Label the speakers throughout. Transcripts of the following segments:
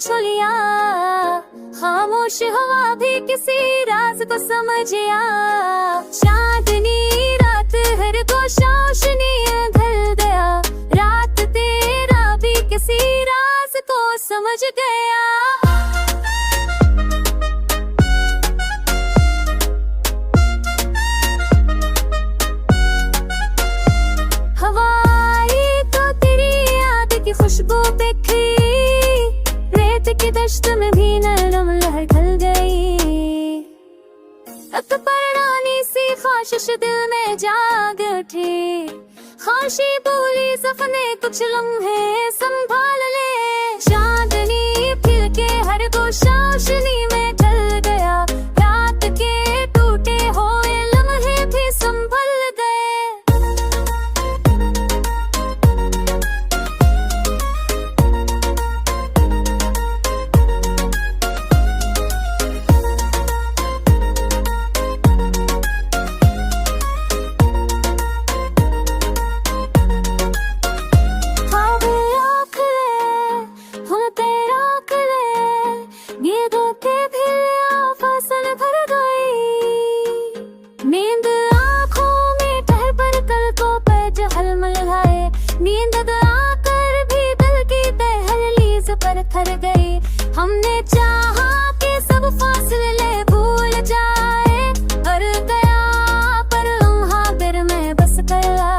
Speaker 1: छू लिया, खामोश हवा भी किसी राज को समझिया। चांदनी रात हर को रोशनी ढल गया, रात तेरा भी किसी राज को समझ गया। खुशबू बिखरी, रेत की दश्त में भी नरम लहर ढल गई। अब पुरानी सी ख्वाहिश दिल में जाग उठी, खाशी बोली सपने कुछ लम्हे संभाल ले। चांदनी फिर के हर गोशा रोशनी में ढल गया, रात के टूटे हुए लम्हे भी संभल गए। नींद आँखों में ठहर पर कल को पर जहल मलगाए, नींद आकर भी दिल की दहलीज पर थर गई। हमने चाहा कि सब फासले भूल जाए, और गया पर लम्हा दिल में बस गया।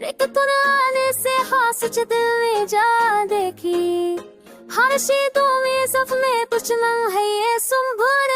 Speaker 1: एक पुराने से हासिच दिल में जा देखी, हर शीतों में सफ में कुछ न है ये सुंभर